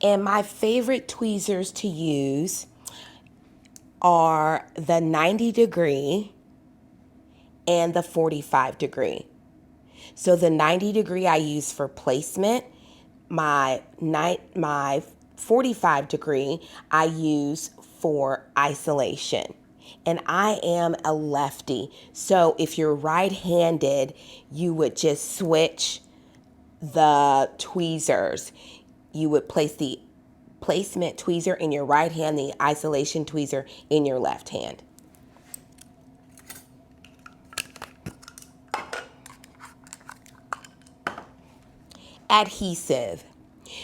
And my favorite tweezers to use are the 90 degree and the 45 degree. So the 90 degree I use for placement. My 45 degree I use for isolation. And I am a lefty. So if you're right-handed, you would just switch the tweezers. You would place the placement tweezer in your right hand, the isolation tweezer in your left hand. Adhesive.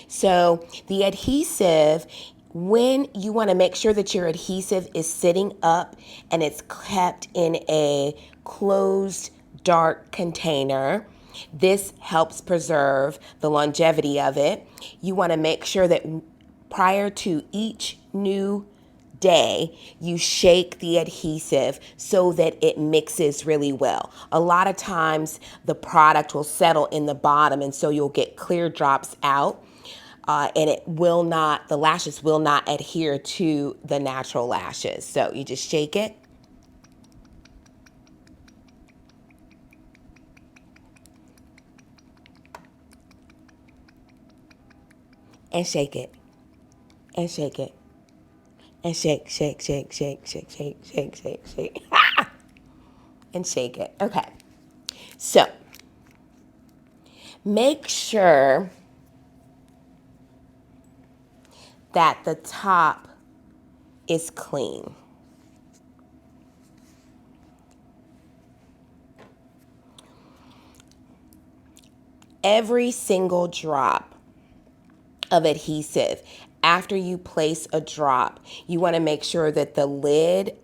So the adhesive, when you want to make sure that your adhesive is sitting up and it's kept in a closed, dark container, this helps preserve the longevity of it. You want to make sure that prior to each new day, you shake the adhesive so that it mixes really well. A lot of times the product will settle in the bottom and so you'll get clear drops out. And the lashes will not adhere to the natural lashes. So you just shake it. And shake it. And shake it. And shake, shake, shake, shake, shake, shake, shake, shake, shake. And shake it. Okay. So make sure that the top is clean. Every single drop of adhesive, after you place a drop, you want to make sure that the lid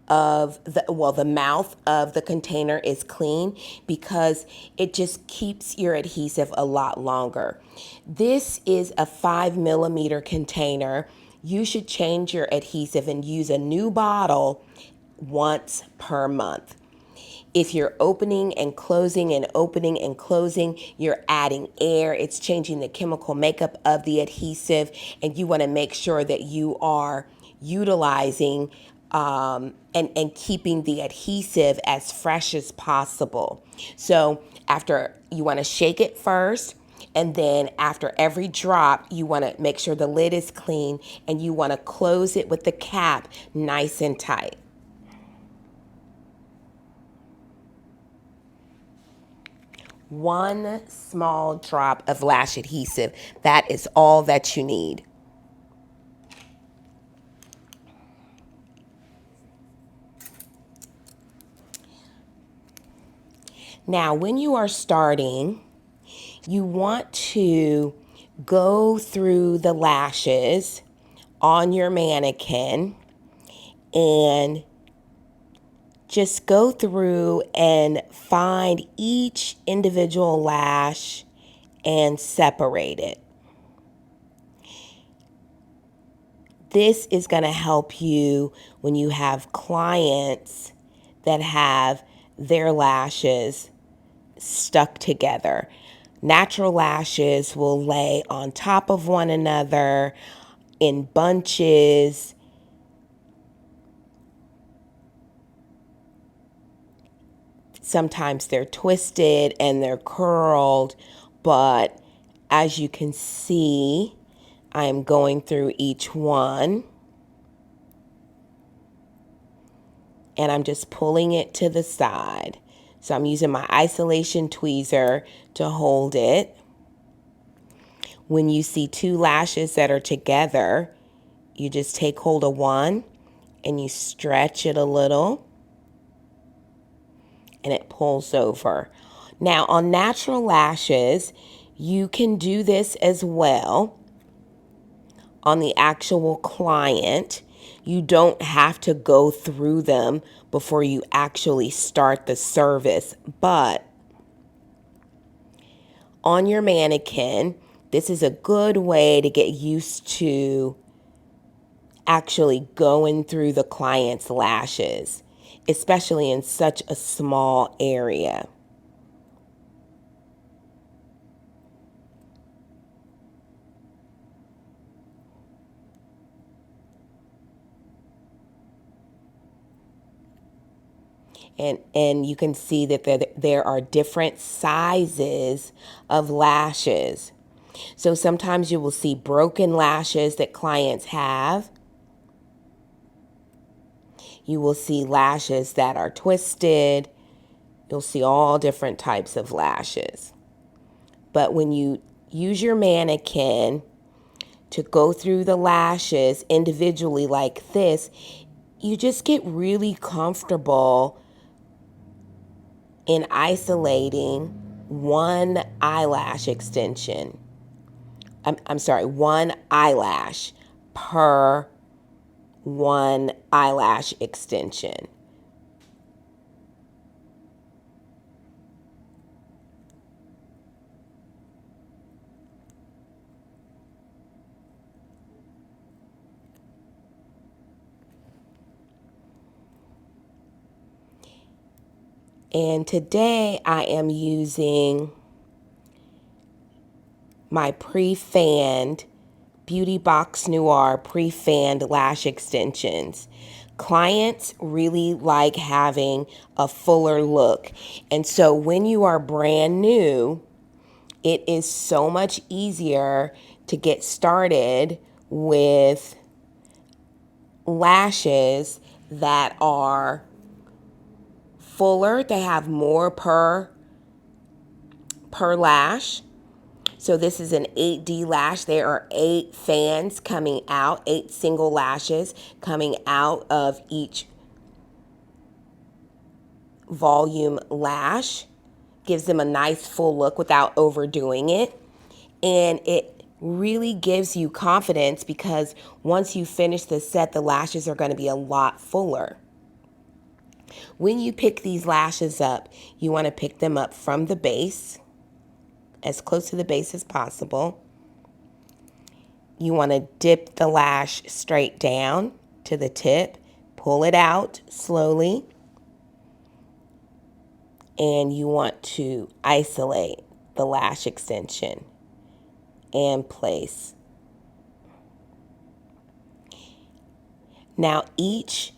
of the mouth of the container is clean, because it just keeps your adhesive a lot longer. This is a 5 millimeter container. You should change your adhesive and use a new bottle once per month. If you're opening and closing and opening and closing, you're adding air. It's changing the chemical makeup of the adhesive, and you want to make sure that you are utilizing and keeping the adhesive as fresh as possible. So after, you want to shake it first, and then after every drop, you want to make sure the lid is clean, and you want to close it with the cap nice and tight. One small drop of lash adhesive. That is all that you need. Now, when you are starting, you want to go through the lashes on your mannequin and just go through and find each individual lash and separate it. This is going to help you when you have clients that have their lashes stuck together. Natural lashes will lay on top of one another in bunches. Sometimes they're twisted and they're curled, but as you can see, I am going through each one and I'm just pulling it to the side. So I'm using my isolation tweezer to hold it. When you see two lashes that are together, you just take hold of one and you stretch it a little and it pulls over. Now on natural lashes, you can do this as well on the actual client. You don't have to go through them before you actually start the service, but on your mannequin, this is a good way to get used to actually going through the client's lashes, especially in such a small area. And you can see that there are different sizes of lashes. So sometimes you will see broken lashes that clients have. You will see lashes that are twisted. You'll see all different types of lashes. But when you use your mannequin to go through the lashes individually like this, you just get really comfortable in isolating one eyelash extension. I'm sorry, one eyelash per one eyelash extension. And today I am using my pre-fanned Beauty Box Noir pre-fanned lash extensions. Clients really like having a fuller look. And so when you are brand new, it is so much easier to get started with lashes that are fuller. They have more per lash. So this is an 8D lash. There are 8 fans coming out, 8 single lashes coming out of each volume lash. Gives them a nice full look without overdoing it. And it really gives you confidence because once you finish the set, the lashes are going to be a lot fuller. When you pick these lashes up, you want to pick them up from the base, as close to the base as possible. You want to dip the lash straight down to the tip, pull it out slowly, and you want to isolate the lash extension and place. Now each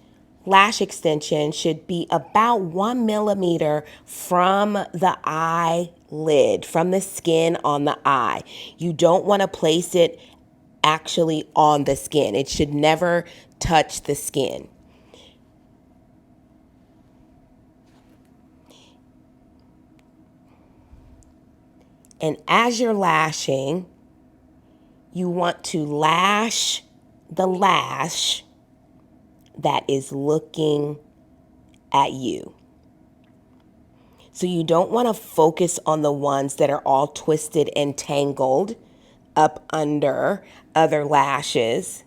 lash extension should be about 1 millimeter from the eyelid, from the skin on the eye. You don't want to place it actually on the skin. It should never touch the skin. And as you're lashing, you want to lash the lash that is looking at you. So you don't want to focus on the ones that are all twisted and tangled up under other lashes.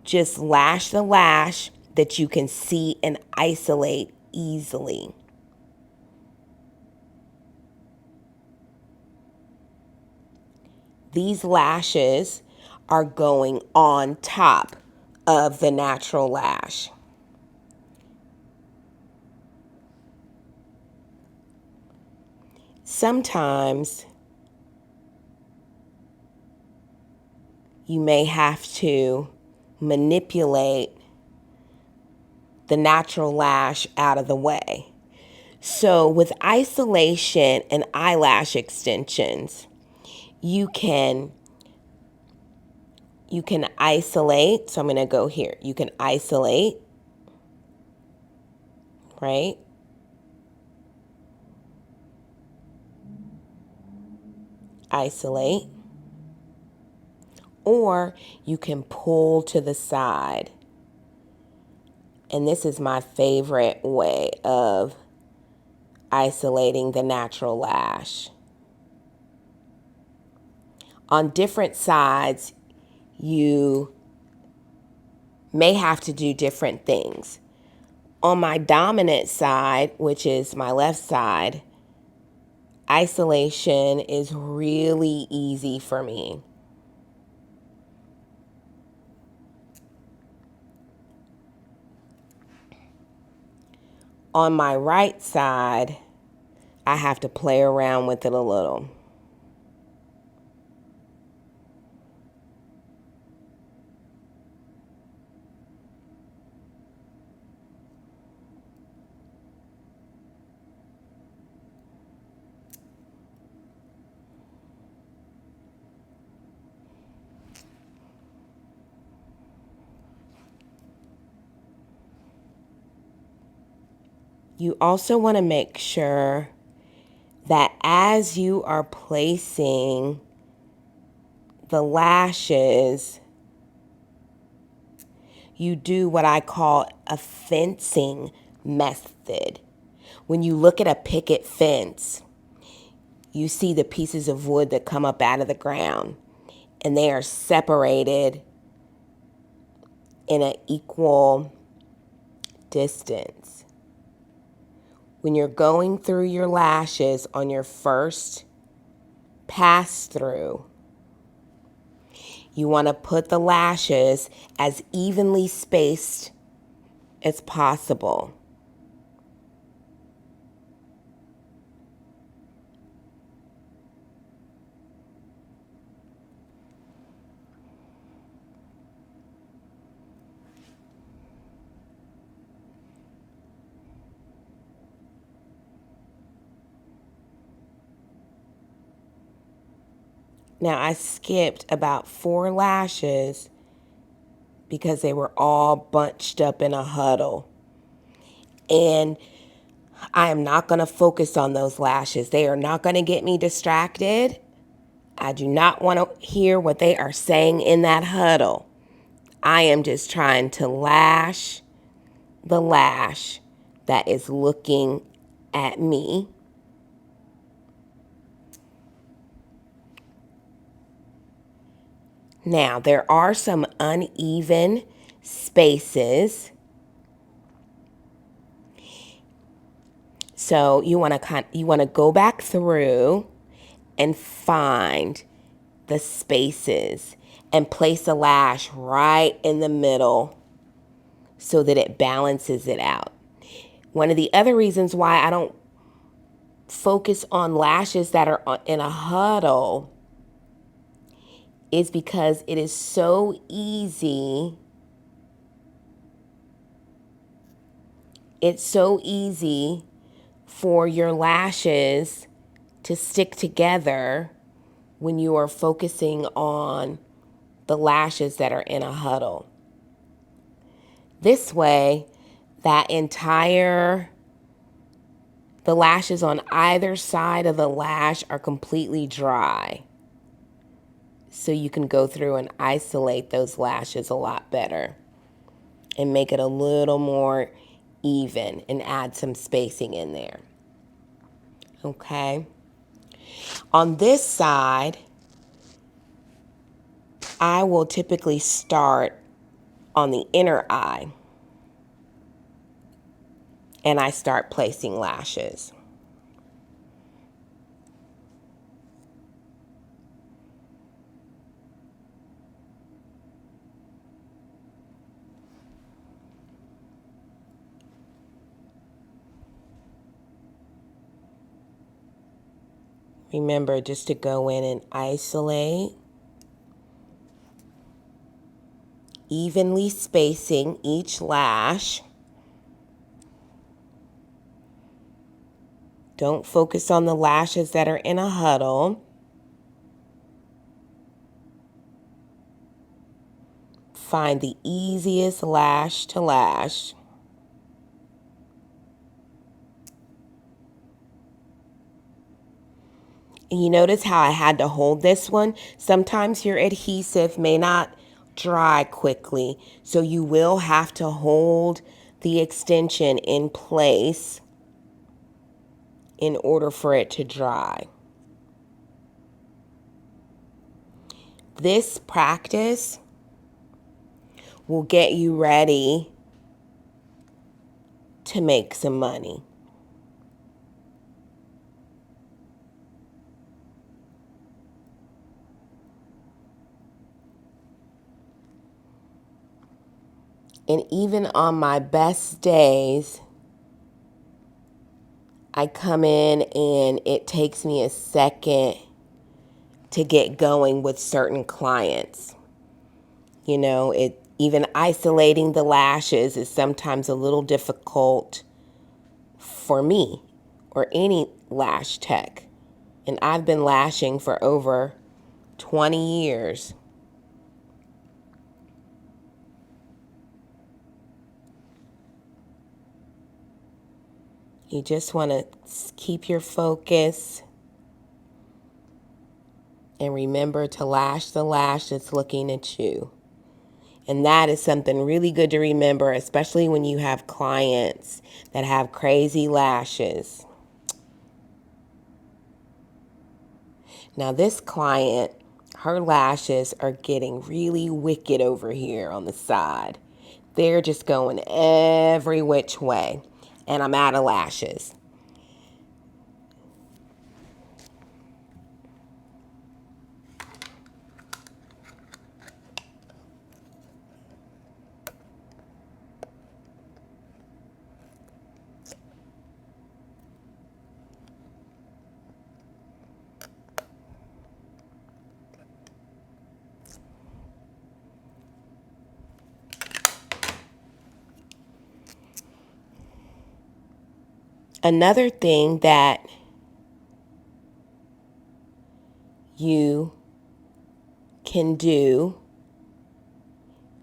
Just lash the lash that you can see and isolate easily. These lashes are going on top of the natural lash. Sometimes you may have to manipulate the natural lash out of the way. So with isolation and eyelash extensions, you can isolate. So I'm going to go here. You can isolate, right? Isolate. Or you can pull to the side. And this is my favorite way of isolating the natural lash. On different sides, you may have to do different things. On my dominant side, which is my left side, isolation is really easy for me. On my right side, I have to play around with it a little. You also want to make sure that as you are placing the lashes, you do what I call a fencing method. When you look at a picket fence, you see the pieces of wood that come up out of the ground, and they are separated in an equal distance. When you're going through your lashes on your first pass through, you want to put the lashes as evenly spaced as possible. Now, I skipped about 4 lashes because they were all bunched up in a huddle. And I am not going to focus on those lashes. They are not going to get me distracted. I do not want to hear what they are saying in that huddle. I am just trying to lash the lash that is looking at me. Now, there are some uneven spaces. So you want to go back through and find the spaces and place a lash right in the middle so that it balances it out. One of the other reasons why I don't focus on lashes that are in a huddle is because it is so easy. It's so easy for your lashes to stick together when you are focusing on the lashes that are in a huddle. This way, the lashes on either side of the lash are completely dry. So you can go through and isolate those lashes a lot better and make it a little more even and add some spacing in there. Okay. On this side, I will typically start on the inner eye and I start placing lashes. Remember just to go in and isolate, evenly spacing each lash. Don't focus on the lashes that are in a huddle. Find the easiest lash to lash. And you notice how I had to hold this one? Sometimes your adhesive may not dry quickly, so you will have to hold the extension in place in order for it to dry. This practice will get you ready to make some money. And even on my best days, I come in and it takes me a second to get going with certain clients. You know, even isolating the lashes is sometimes a little difficult for me or any lash tech. And I've been lashing for over 20 years. You just want to keep your focus and remember to lash the lash that's looking at you. And that is something really good to remember, especially when you have clients that have crazy lashes. Now this client, her lashes are getting really wicked over here on the side. They're just going every which way. And I'm out of lashes. Another thing that you can do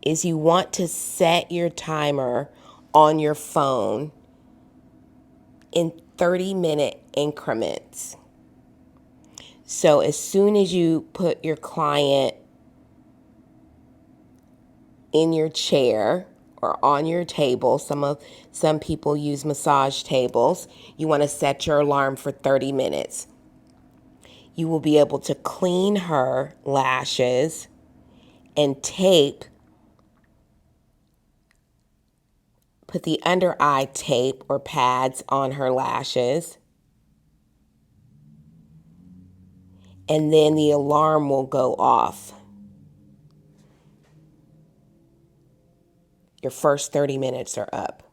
is you want to set your timer on your phone in 30-minute increments. So as soon as you put your client in your chair or on your table, some people use massage tables, you want to set your alarm for 30 minutes. You will be able to clean her lashes and put the under eye tape or pads on her lashes. And then the alarm will go off. Your first 30 minutes are up.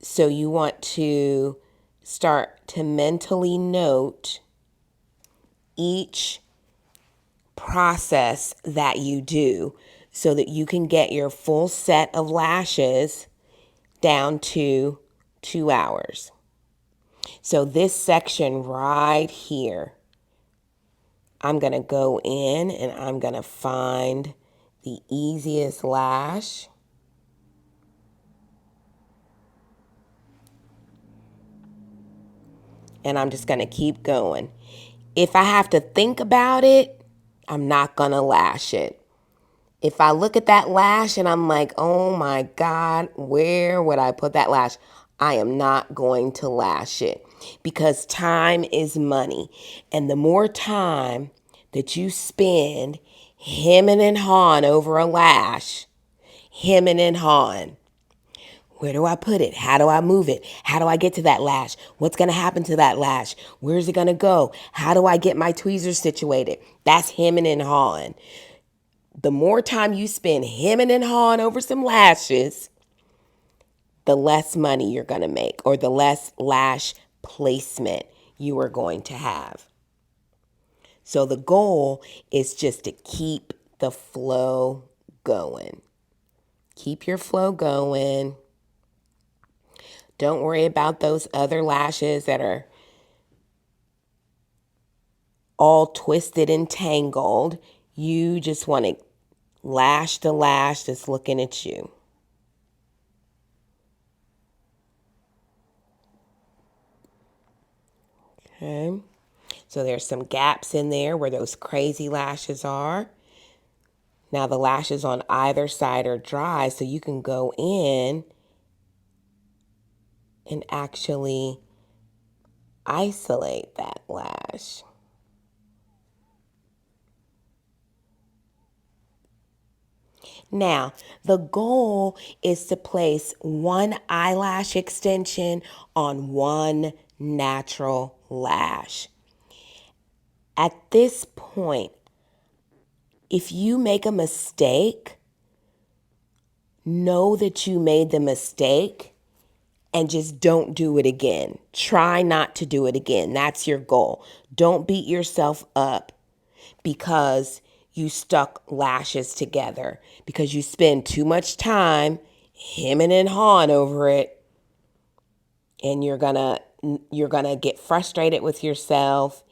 So you want to start to mentally note each process that you do so that you can get your full set of lashes down to 2 hours. So this section right here, I'm going to go in and I'm going to find the easiest lash. And I'm just going to keep going. If I have to think about it, I'm not going to lash it. If I look at that lash and I'm like, oh my God, where would I put that lash? I am not going to lash it because time is money. And the more time that you spend hemming and hawing over a lash, hemming and hawing, where do I put it? How do I move it? How do I get to that lash? What's going to happen to that lash? Where's it going to go? How do I get my tweezers situated? That's hemming and hawing. The more time you spend hemming and hawing over some lashes, the less money you're going to make or the less lash placement you are going to have. So the goal is just to keep the flow going. Keep your flow going. Don't worry about those other lashes that are all twisted and tangled. You just want to lash the lash that's looking at you. Okay. So there's some gaps in there where those crazy lashes are. Now the lashes on either side are dry, so you can go in and actually isolate that lash. Now, the goal is to place one eyelash extension on one natural lash. At this point, if you make a mistake, know that you made the mistake and just don't do it again. Try not to do it again. That's your goal. Don't beat yourself up because you stuck lashes together, because you spend too much time hemming and hawing over it, and you're gonna get frustrated with yourself,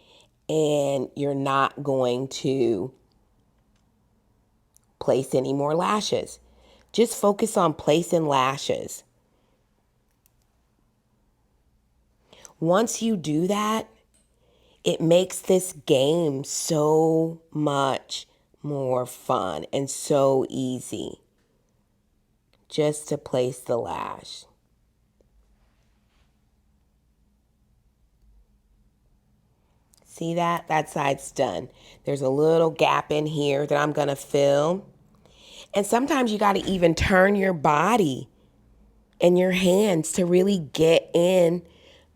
and you're not going to place any more lashes. Just focus on placing lashes. Once you do that, it makes this game so much more fun and so easy just to place the lash. See that? That side's done. There's a little gap in here that I'm going to fill. And sometimes you got to even turn your body and your hands to really get in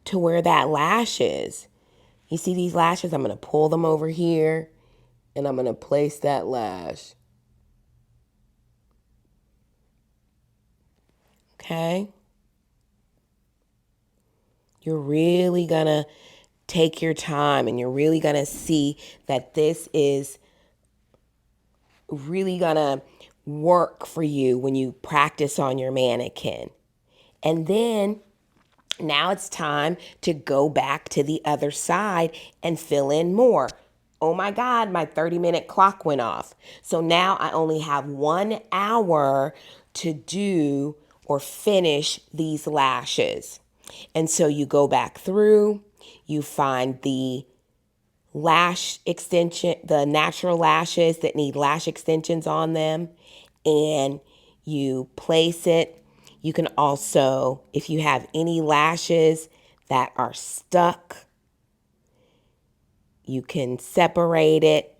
to where that lash is. You see these lashes? I'm going to pull them over here and I'm going to place that lash. Okay? You're really going to take your time and you're really going to see that this is really going to work for you when you practice on your mannequin. And then now it's time to go back to the other side and fill in more. Oh my God, my 30-minute clock went off. So now I only have 1 hour to do or finish these lashes. And so you go back through, you find the lash extension, the natural lashes that need lash extensions on them, and you place it. You can also, if you have any lashes that are stuck, you can separate it.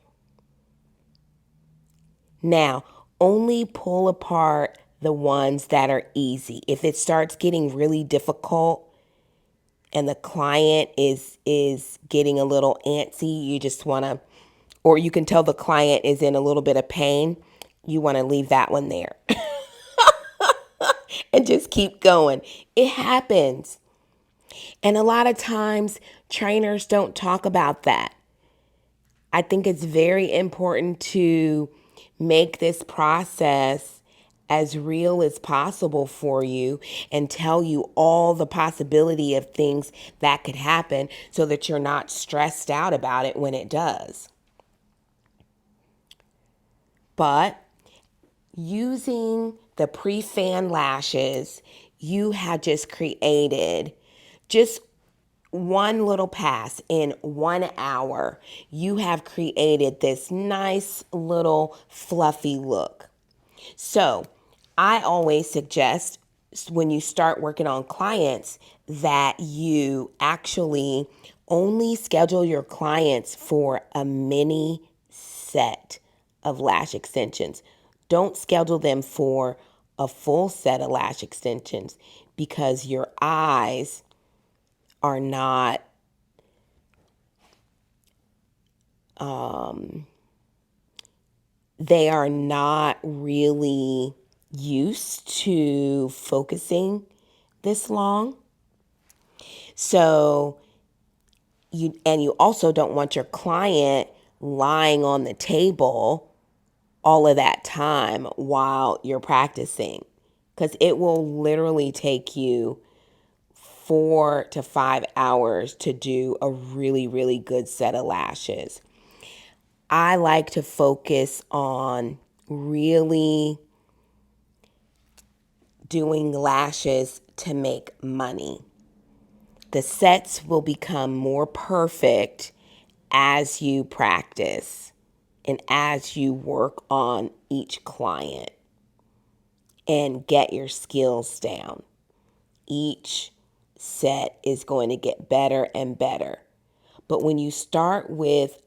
Now, only pull apart the ones that are easy. If it starts getting really difficult and the client is getting a little antsy, you just want to, or you can tell the client is in a little bit of pain, you want to leave that one there and just keep going. It happens. And a lot of times trainers don't talk about that. I think it's very important to make this process as real as possible for you and tell you all the possibility of things that could happen so that you're not stressed out about it when it does. But using the pre-fan lashes, you had just created just one little pass in 1 hour. You have created this nice little fluffy look. So I always suggest when you start working on clients that you actually only schedule your clients for a mini set of lash extensions. Don't schedule them for a full set of lash extensions because your eyes are not they are not really used to focusing this long. So you also don't want your client lying on the table all of that time while you're practicing, because it will literally take you 4 to 5 hours to do a really, really good set of lashes. I like to focus on really doing lashes to make money. The sets will become more perfect as you practice and as you work on each client and get your skills down. Each set is going to get better and better. But when you start with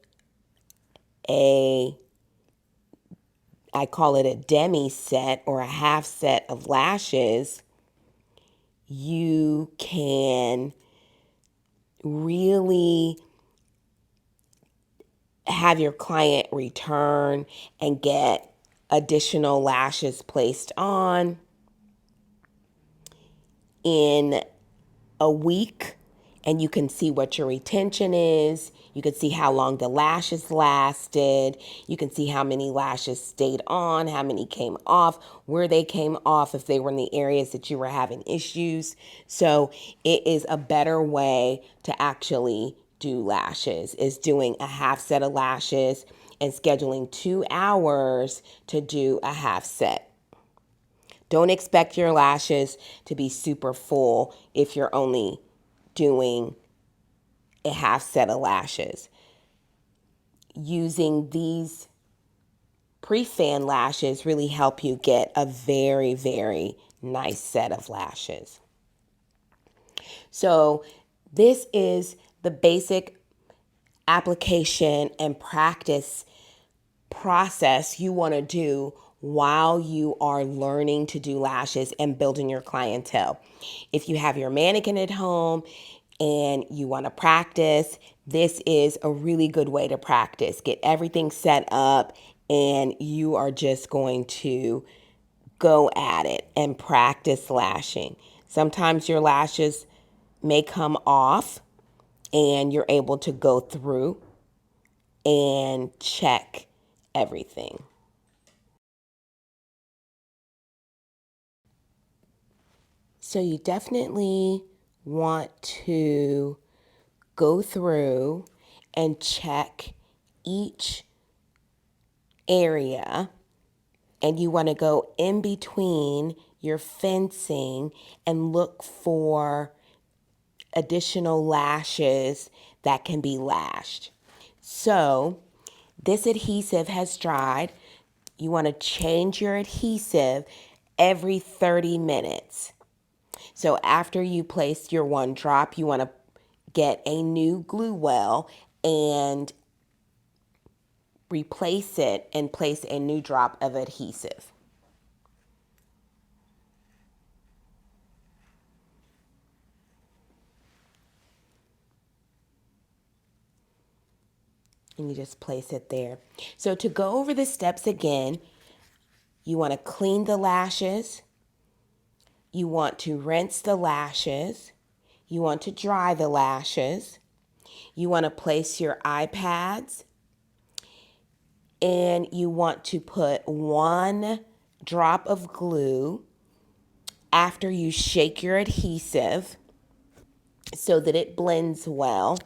I call it a demi set or a half set of lashes, you can really have your client return and get additional lashes placed on in a week, and you can see what your retention is. You can see how long the lashes lasted. You can see how many lashes stayed on, how many came off, where they came off, if they were in the areas that you were having issues. So it is a better way to actually do lashes, is doing a half set of lashes and scheduling 2 hours to do a half set. Don't expect your lashes to be super full if you're only doing a half set of lashes. Using these pre-fan lashes really help you get a very, very nice set of lashes. So this is the basic application and practice process you want to do while you are learning to do lashes and building your clientele. If you have your mannequin at home and you want to practice, this is a really good way to practice. Get everything set up and you are just going to go at it and practice lashing. Sometimes your lashes may come off and you're able to go through and check everything. So you definitely want to go through and check each area, and you want to go in between your fencing and look for additional lashes that can be lashed. So this adhesive has dried. You want to change your adhesive every 30 minutes. So after you place your one drop, you want to get a new glue well and replace it and place a new drop of adhesive. And you just place it there. So to go over the steps again, you want to clean the lashes. You want to rinse the lashes. You want to dry the lashes. You want to place your eye pads. And you want to put one drop of glue after you shake your adhesive so that it blends well.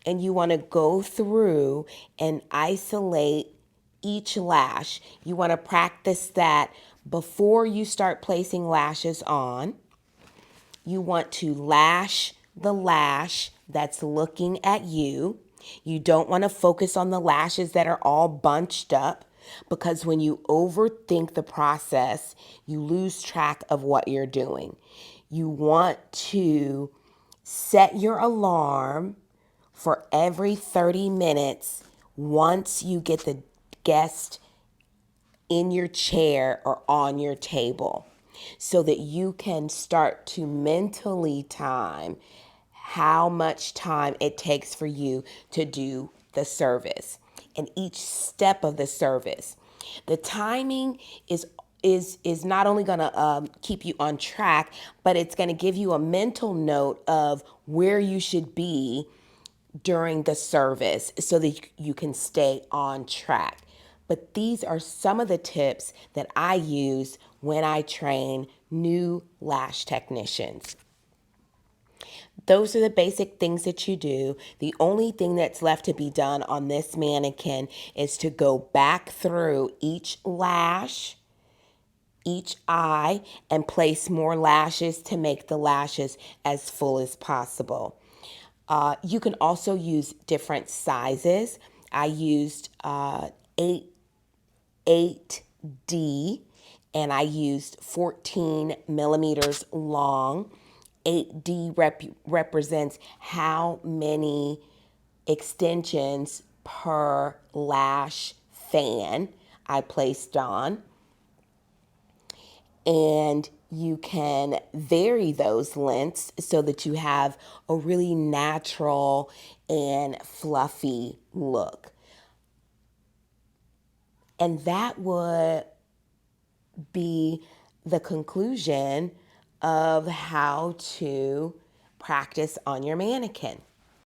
And you want to go through and isolate each lash. You want to practice that before you start placing lashes on. You want to lash the lash that's looking at you. You don't want to focus on the lashes that are all bunched up, because when you overthink the process, you lose track of what you're doing. You want to set your alarm for every 30 minutes once you get the guest in your chair or on your table, so that you can start to mentally time how much time it takes for you to do the service and each step of the service. The timing is not only going to keep you on track, but it's going to give you a mental note of where you should be during the service so that you can stay on track. But these are some of the tips that I use when I train new lash technicians. Those are the basic things that you do. The only thing that's left to be done on this mannequin is to go back through each lash, each eye, and place more lashes to make the lashes as full as possible. You can also use different sizes. I used 8D and I used 14 millimeters long. 8D represents how many extensions per lash fan I placed on. And you can vary those lengths so that you have a really natural and fluffy look. And that would be the conclusion of how to practice on your mannequin.